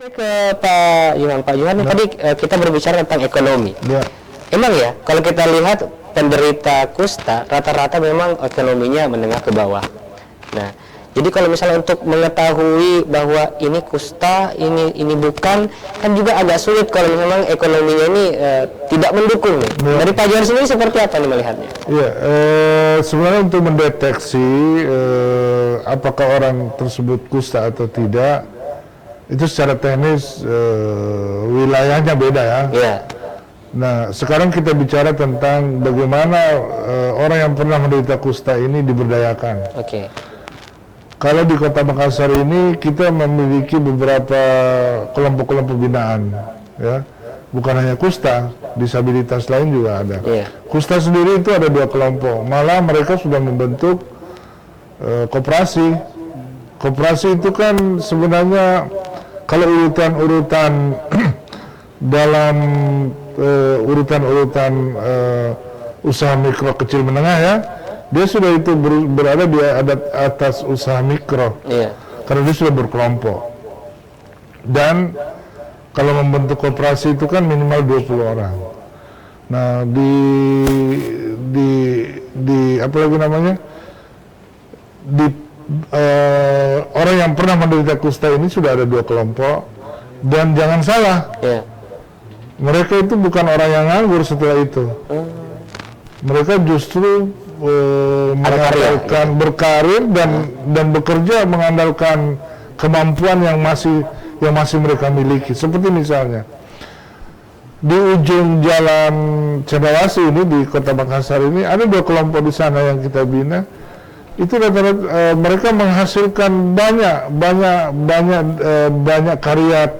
Saya ke Pak Yuhan. Pak Yuhan, tadi kita berbicara tentang ekonomi. Ya. Emang ya, kalau kita lihat penderita kusta, rata-rata memang ekonominya menengah ke bawah. Nah, jadi kalau misalnya untuk mengetahui bahwa ini kusta, ini bukan, kan juga agak sulit kalau memang ekonominya ini tidak mendukung nih. Ya. Dari Pak Yuhan sendiri seperti apa nih melihatnya? Ya, sebenarnya untuk mendeteksi apakah orang tersebut kusta atau tidak, itu secara teknis wilayahnya beda ya. Iya. Nah, sekarang kita bicara tentang bagaimana orang yang pernah menderita kusta ini diberdayakan. Oke. Kalau di Kota Makassar ini kita memiliki beberapa kelompok-kelompok binaan, ya. Bukan hanya kusta, disabilitas lain juga ada. Iya. Kusta sendiri itu ada 2 kelompok. Malah mereka sudah membentuk koperasi. Koperasi itu kan sebenarnya kalau urutan-urutan dalam urutan-urutan usaha mikro kecil menengah ya, dia sudah itu berada di atas usaha mikro. Iya. Karena dia sudah berkelompok. Dan kalau membentuk koperasi itu kan minimal 20 orang. Nah, di apa lagi namanya? Orang yang pernah menderita kusta ini sudah ada 2 kelompok. Dan jangan salah, Iya. mereka itu bukan orang yang nganggur setelah itu. Mereka justru mengandalkan berkarir dan bekerja mengandalkan kemampuan yang masih mereka miliki. Seperti misalnya di ujung jalan Cendrawasih ini di Kota Makassar ini ada 2 kelompok di sana yang kita bina. Itu rata-rata mereka menghasilkan banyak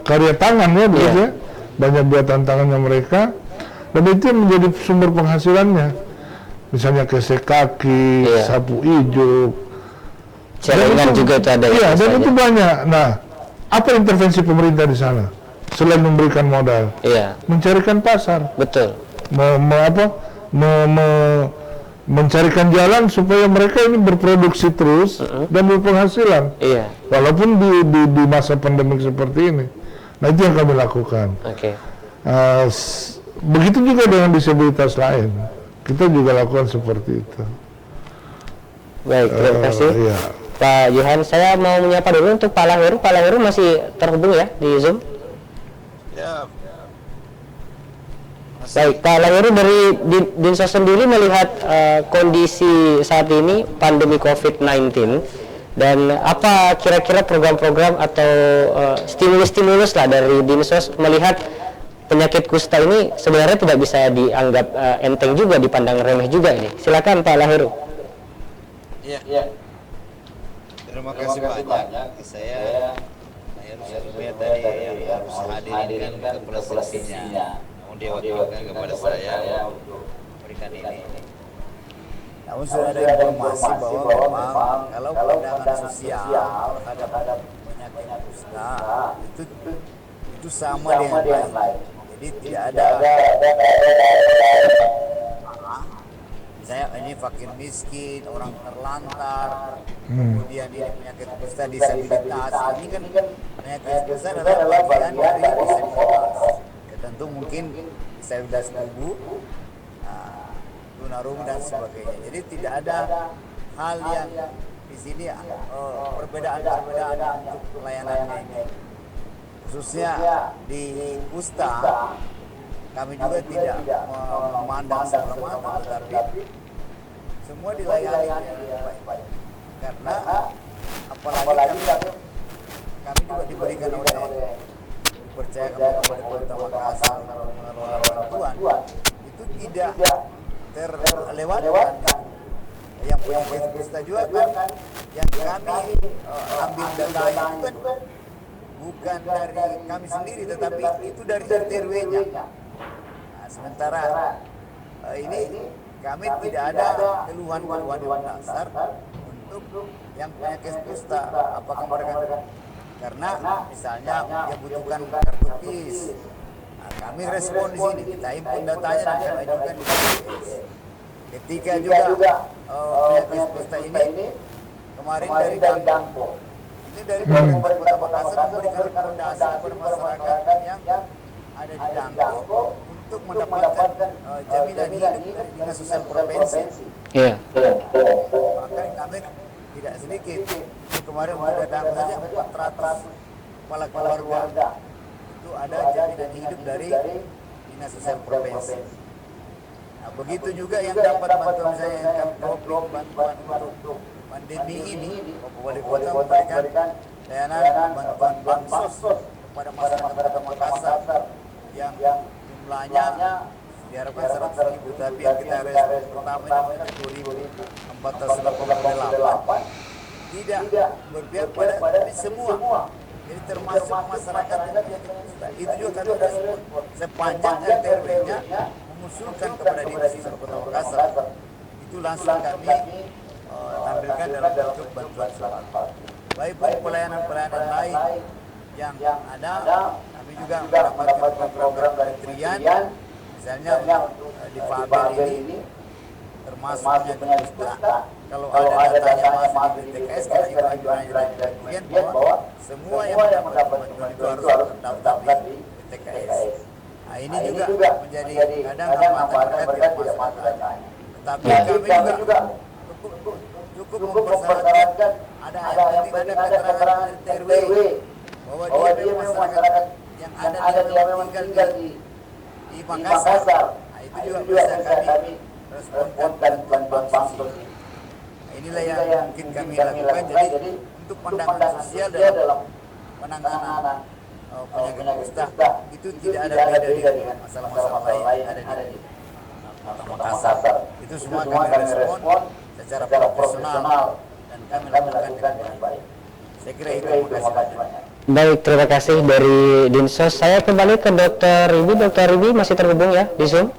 karya tangan ya, biasanya banyak buatan tangannya mereka, dan itu menjadi sumber penghasilannya. Misalnya kesek kaki, sapu ijuk, Celengan juga itu ada. Iya, dan itu banyak. Nah, apa intervensi pemerintah di sana selain memberikan modal? Iya. Mencarikan pasar. Betul. Mencarikan jalan supaya mereka ini berproduksi terus dan berpenghasilan. Iya. Walaupun di masa pandemik seperti ini. Nah, itu yang kami lakukan. Oke. Begitu juga dengan disabilitas lain. Kita juga lakukan seperti itu. Baik, terima kasih. Iya. Pak Yuhan, saya mau menyapa dulu untuk Pak Lahiru. Pak Lahiru masih terhubung ya di Zoom? Ya. Baik, Pak Lahiru, dari Dinsos sendiri melihat kondisi saat ini pandemi COVID-19, dan apa kira-kira program-program atau stimulus-stimulus lah dari Dinsos melihat penyakit kusta ini sebenarnya tidak bisa dianggap enteng juga, dipandang remeh juga ini. Silakan Pak Lahiru. Ya. Terima kasih banyak. Saya harus tadi yang harus hadir kan kepresidennya. Diwakilkan kepada saya untuk memberikan ini. Namun sudah ada informasi bahwa memang kalau pandangan sosial terhadap penyakit kusta itu sama dengan yang lain. Jadi tidak ada misalnya ini fakir miskin, orang terlantar, kemudian ini penyakit kusta disabilitas. Ini kan penyakit kusta adalah bagian dari disabilitas. Tentu mungkin disabilitas tubuh, tunarungu dan sebagainya. Jadi tidak ada hal yang di sini perbedaan untuk pelayanannya ini. Khususnya di kusta, kami juga tidak memandang sebelah mata, tetapi semua dilayani dengan baik. Karena apalagi kami juga diberikan oleh percaya kepada Kota Makassar mengelola bantuan itu tidak terlewatkan. Yang penyakit kusta juga kan yang kami ambil data itu kan bukan dari kami sendiri, tetapi itu dari RT/RW-nya. Nah, sementara ini kami tidak ada keluhan-keluhan di Makassar untuk yang penyakit kusta. Apakah mereka karena misalnya dia butuhkan kartu KIS, nah, kami respon di sini, kita impun datanya dan kami ajukan di KPS. Ketika juga penyakit kusta ini kemarin dari Dampo Ini dari pemerintah Kota Makassar memberikan rekomendasi kepada masyarakat yang ada di Dangko untuk mendapatkan jaminan hidup dari Dinas Sosial Provinsi. Iya. Maka kami tidak sedikit. Kemarin ada Dangko saja 400 kepala keluarga itu ada jaminan hidup dari Dinas Sosial Provinsi. Nah, begitu juga yang dapat bantuan saya yang kami bantuan untuk pandemi ini, Wali Kota memberikan layanan bantuan bansos kepada masyarakat Kota Makassar yang jumlahnya diharapkan 100.000, tapi yang kita respon pertama ini 2.488 tidak berpihak pada semua. Jadi termasuk masyarakat yang itu juga kami respon sepanjang RT-nya mengusulkan kepada Dinas Sosial Kota Makassar, itu langsung kami tampilkan dalam bentuk bantuan sosial. Baik pun pelayanan-pelayanan lain yang ada, kami juga mendapatkan program dari Kementerian, misalnya untuk difabel ini, termasuk penyakit kusta. Kalau ada datanya masuk di BTKS, kita juga anjurannya dari Kementerian bahwa semua yang mendapat bantuan itu harus terdaftar di BTKS. Nah, ini juga menjadi kadang masyarakat tidak masalah. Tetapi kami juga cukup mempersyaratkan ada yang penting ada keterangan dari TRW bahwa dia memang masyarakat yang memang tinggal di Makassar. Nah, itu juga bisa kami responkan bantuan bansos. Inilah yang mungkin kami lakukan. Jadi untuk pandangan sosial dalam penanganan penyakit kusta itu tidak ada beda dengan masalah-masalah lain yang ada di Kota Makassar. Itu semua kami respon secara profesional dan kami lakukan dengan baik. Saya kira itu. Terima kasih banyak. Baik, terima kasih dari Dinsos. Saya kembali ke Dr. Ribi. Dr. Ribi masih terhubung ya di Zoom?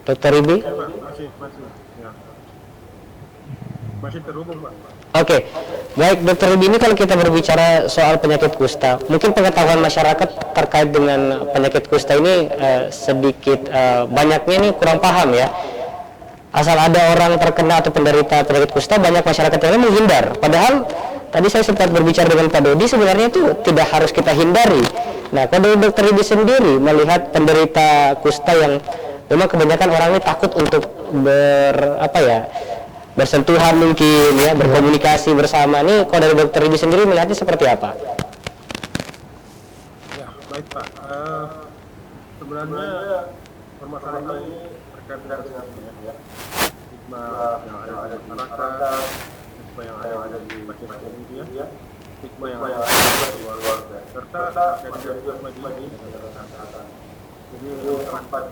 Dr. Ribi? Masih terhubung, Pak. Oke, baik Dr. Ribi, ini kalau kita berbicara soal penyakit kusta, mungkin pengetahuan masyarakat terkait dengan penyakit kusta ini sedikit banyaknya nih kurang paham ya. Asal ada orang terkena atau penderita penyakit kusta, banyak masyarakat yang menghindar. Padahal tadi saya sempat berbicara dengan Pak Dodi, sebenarnya itu tidak harus kita hindari. Nah, kalau dari Dr. Ribi sendiri melihat penderita kusta yang memang kebanyakan orang ini takut untuk bersentuhan mungkin ya, berkomunikasi bersama. Nih kalau dari Dr. Ribi sendiri melihatnya seperti apa? Ya, baik Pak. Sebenarnya permasalahan ini terkait dengan stigma yang ada di masyarakat, stigma yang ada di masyarakat India, stigma yang ada di keluarga, serta dari stigma ini. Jadi lepas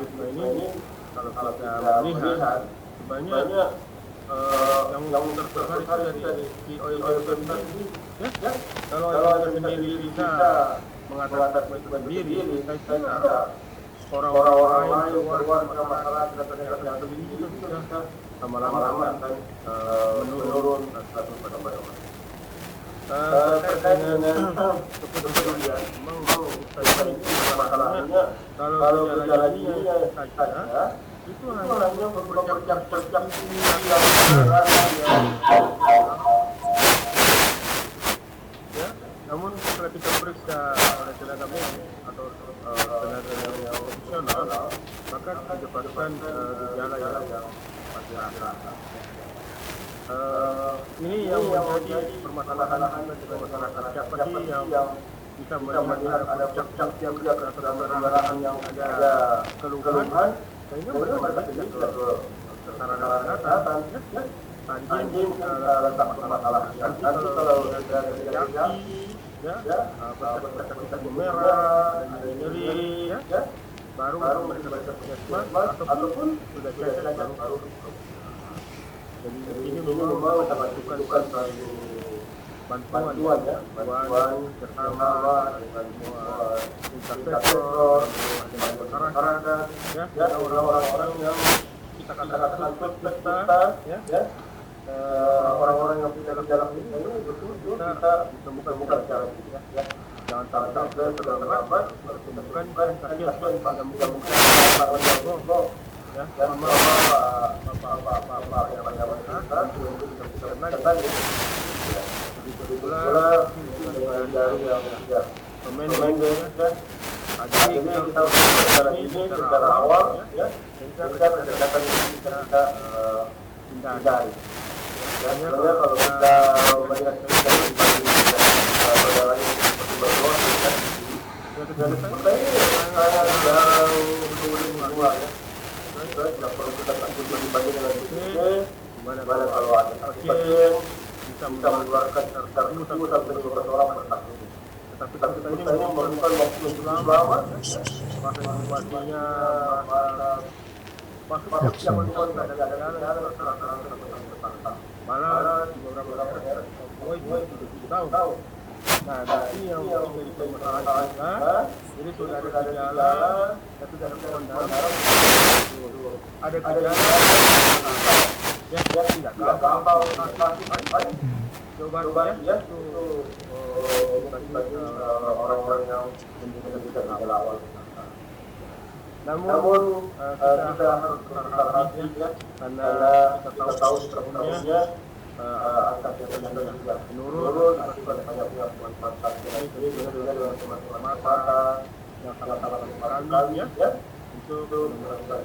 stigma ini, kalau kita melihat sebenarnya yang tertarik dari si oil sendiri, ya. Kalau oil sendiri bisa mengatasi itu sendiri, saya kira orang-orang lain keluar masalah yang lebih itu sudah lama-lama menurun atau pada terkait dengan kepedulian, memang masalahnya kalau gejalanya saja itu hanya berpercak ya. Namun setelah kita periksa oleh tenaga medis atau tenaga yang profesional, maka didapatkan gejala yang masih ada. Ini yang menjadi permasalahan dengan masyarakat. Siapa sih yang bisa melihat ada percak yang atau yang ada keluhan, sehingga mereka bisa ke sarana kesehatan, anjing letak masalah, nanti kalau dari kaki, bercak-bercak merah, nyeri, baru mereka bisa puskesmas ataupun sudah cacat baru. Jadi ini memang kita lakukan satu bantuan bersama dengan semua investor, dengan masyarakat, ya, orang-orang yang kita katakan kita, ya, orang-orang yang punya gejala ini betul kita temukan cara ini, ya. Jangan sampai terlambat, temukan sakit pada muka-muka ya sama bapak yang masyarakat untuk kita lagi. Begitu pula dari yang pemain ya. Jadi kita bicara ini secara awal ya, sehingga kedekatan ini kita hindari. Sebenarnya kalau kita melihat saudara ini seperti berdua kan, dan seperti yang luar ya. Tidak perlu kita takut dibanding dengan ini. Gimana kalau ada pasien bisa mengeluarkan tertentu sampai 12 orang per tahun. Tapi kita ini memerlukan waktu yang lama, masa inkubasinya masuk yang menonton kadang-kadang malah di beberapa daerah itu 7 tahun. Nah, ini yang menjadi permasalahan kita. Jadi sudah ada gejala, tapi tidak ada darah. Ada gejala, ya tidak gampang. Coba ya itu orang-orang yang tidak gejala awal. Namun kita harus berhati-hati ya, karena kita tahu sebelumnya angka yang sudah menurun akibat banyaknya manfaat ini dengan teman-teman mata yang sangat-sangat berperan ya untuk melakukan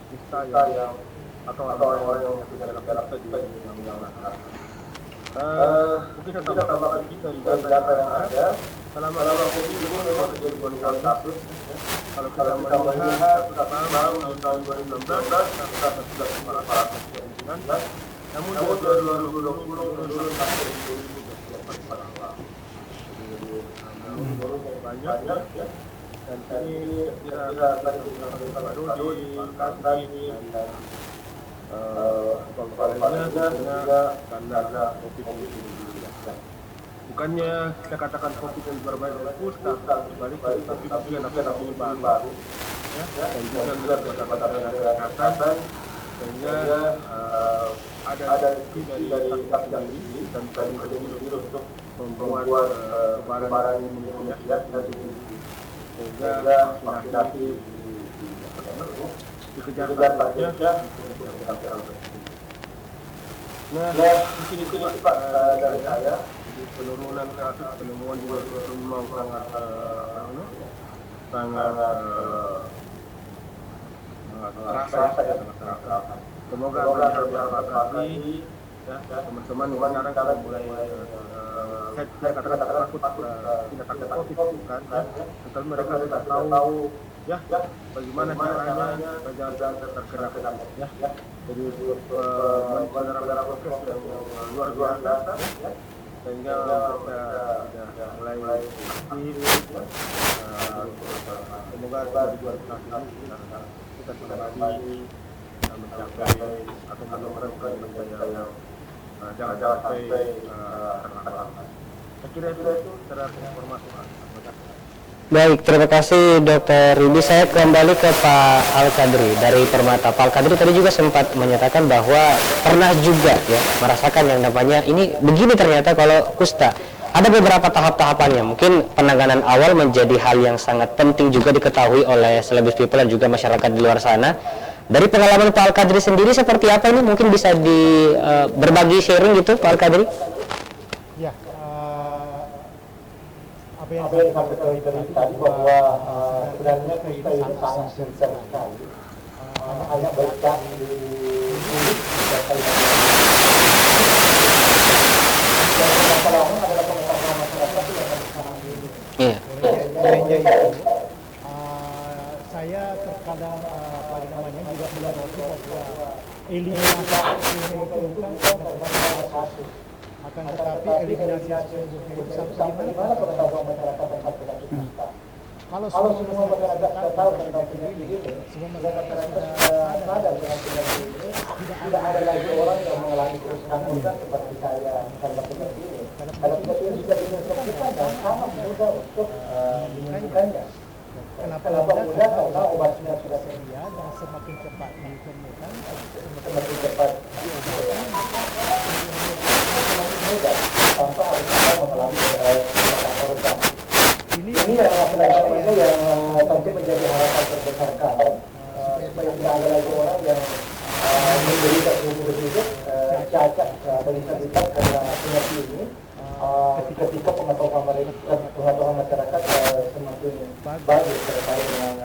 kita yang atau orang-orang yang tidak dalam kita yang masyarakat. Mungkin saya tambahkan kita di data yang ada selama COVID ini memang terjadi peningkatan kasus. Kalau kita melihat tahun 2016 kita sudah 419, namun di 2020 turun sampai 2024 banyak ya. Dan ini kira baru di Pangkal ini dan juga karena COVID ini. Bukannya kita katakan COVID yang berbeda dengan kusta, sebaliknya tapi juga nabi baru, ya, dan juga beberapa kesehatan, sehingga ada dari kita ini dan tadi untuk membuat kebaran ini ya, sehingga vaksinasi dikejar targetnya. Nah, mungkin itu Pak dari saya. Penurunan kasus penemuan juga memang sangat terasa ya. Semoga beberapa kali ya teman-teman yang sekarang mulai saya katakan takut tidak takut COVID kan, tetapi mereka sudah tahu ya bagaimana caranya jangan terkena ya. Jadi beberapa proses yang luar biasa ya. Sehingga kita sudah mulai aktif. Semoga tujuan kita sudah lagi mencapai atau menemukan mencapai yang jangan sampai terlambat. Saya kira itu secara informasi. Baik, terima kasih Dr. Rudy. Saya kembali ke Pak Al-Qadri dari Permata. Pak Al-Qadri tadi juga sempat menyatakan bahwa pernah juga ya merasakan yang namanya ini begini ternyata kalau kusta. Ada beberapa tahap-tahapannya. Mungkin penanganan awal menjadi hal yang sangat penting juga diketahui oleh celebrity people dan juga masyarakat di luar sana. Dari pengalaman Pak Al-Qadri sendiri seperti apa ini? Mungkin bisa berbagi sharing gitu Pak Al-Qadri? Ya, apa yang saya katakan tadi bahwa sebenarnya kita ini sangat sensor sekali. Hanya baca di Iya. Saya terkadang pada namanya juga menyoroti bahwa eliminasi itu ada kasus. Akan tetapi eliminasi sesungguhnya itu sampai di mana pengetahuan masyarakat tentang penyakit kusta. Kalau semua masyarakat tahu tentang penyakit ini, semua masyarakat sudah sadar dengan penyakit ini, tidak ada lagi orang yang mengalami kerusakan kusta seperti saya karena penyakit ini. Karena penyakit ini bisa disembuhkan dan sangat mudah untuk menyembuhkannya. Kenapa mudah? Karena obatnya sudah sedia dan semakin cepat ditemukan, semakin cepat tanpa harus mengalami kerusakan. Ini yang sebenarnya yang tentu menjadi harapan terbesar terlibat karena penyakit ini ketika pengetahuan masyarakat semakin bagus terkait dengan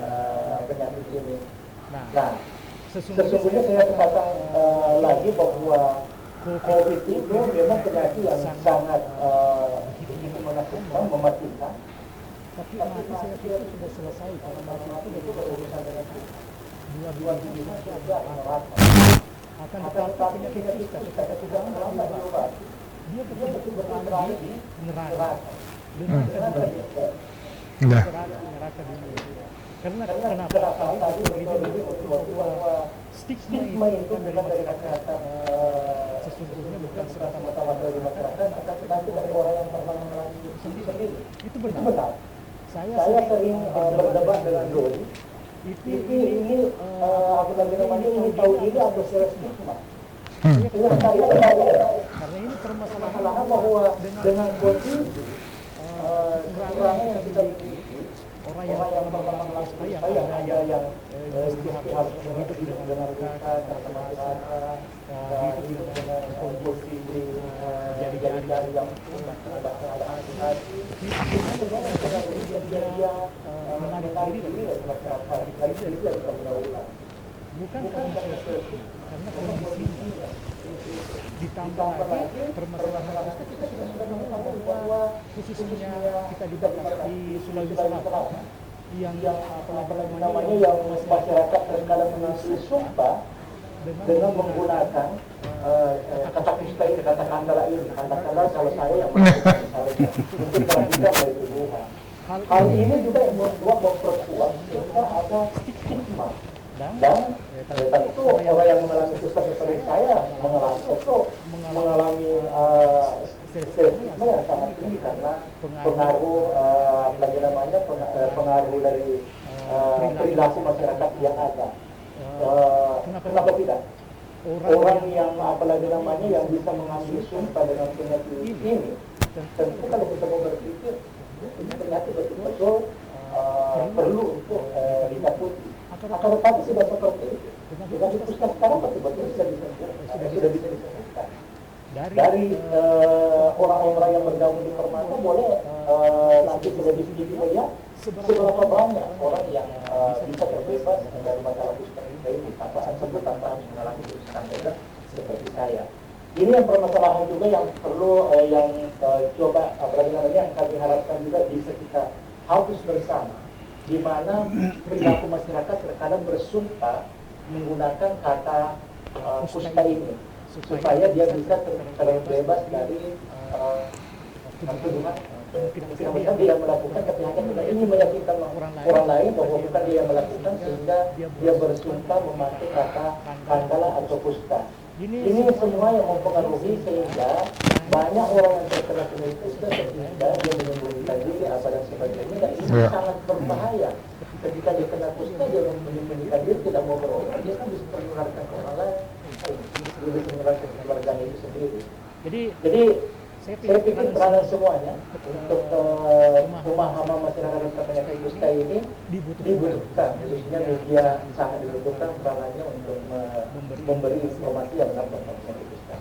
penyakit ini. Nah, sesungguhnya saya katakan lagi bahwa COVID itu memang penyakit yang sangat menakutkan, mematikan. Tapi mati saya kira sudah selesai karena mati itu berurusan dengan dua dunia saja akan tetapi penyakit kita tidak lama diobati. Dia betul-betul berada di neraka dengan neraka dunia. Karena kenapa tadi lebih bahwa stigma itu kan dari masyarakat sesungguhnya bukan semata-mata dari masyarakat, tetapi dari orang yang pernah mengalami sendiri. Itu benar. Saya sering berdebat dengan Doi. Ini apa namanya ini tahu ini ada stigma. Karena ini permasalahan bahwa dengan kondisi kekurangan yang kita orang yang mengalami supaya ada yang harus hidup dengan mereka hidup dengan kondisi jari-jari yang menarik diri dari masyarakat bukan karena kondisi ditambah lagi permasalahan kita sudah menemukan bahwa khususnya kita di Sulawesi Selatan yang namanya yang masyarakat terkadang mengambil sumpah dengan menggunakan kata kusta ini, kata kandala ini, katakanlah kalau saya yang mungkin kalau tidak dari tubuhan. Hal ini juga yang memperkuat sehingga ada stigma dan itu orang yang mengalami kusta seperti saya mengalami stigma yang sangat tinggi karena pengaruh pengaruh dari perilaku masyarakat yang ada. Kenapa tidak? Orang yang apalagi namanya yang bisa mengambil sumpah dengan penyakit ini, tentu kalau kita mau berpikir ini penyakit betul-betul perlu untuk ditakuti. Akan tetapi sudah seperti itu. Dengan diputuskan sekarang betul-betul sudah bisa disembuhkan. Dari orang-orang yang bergabung di Permata boleh nanti sudah diskusi seberapa banyak orang yang bisa terbebas dari masalah kusta ini tanpa harus mengalami kerusakan bebas seperti saya. Ini yang permasalahan juga yang perlu coba apalagi namanya yang kami harapkan juga bisa kita hapus bersama, di mana perilaku masyarakat terkadang bersumpah menggunakan kata kusta ini supaya dia bisa terbebas dari tuduhan. Kemudian dia melakukan kejahatan ini meyakinkan orang lain bahwa bukan dia melakukan sehingga dia bersumpah memakai kata kandala atau kusta. Ini semua yang mempengaruhi sehingga banyak orang yang terkena penyakit kusta sehingga dia menyembunyikan diri apa dan sebagainya. Dan ini sangat berbahaya. Ketika dia kena kusta dia menyembunyikan diri tidak mau berobat, dia kan bisa menularkan ke orang lain, dia bisa menularkan ke keluarganya itu sendiri. Jadi saya pikir peranan semuanya untuk pemahaman masyarakat tentang penyakit kusta ini dibutuhkan, khususnya media sangat dibutuhkan peranannya untuk memberi informasi yang benar tentang penyakit kusta.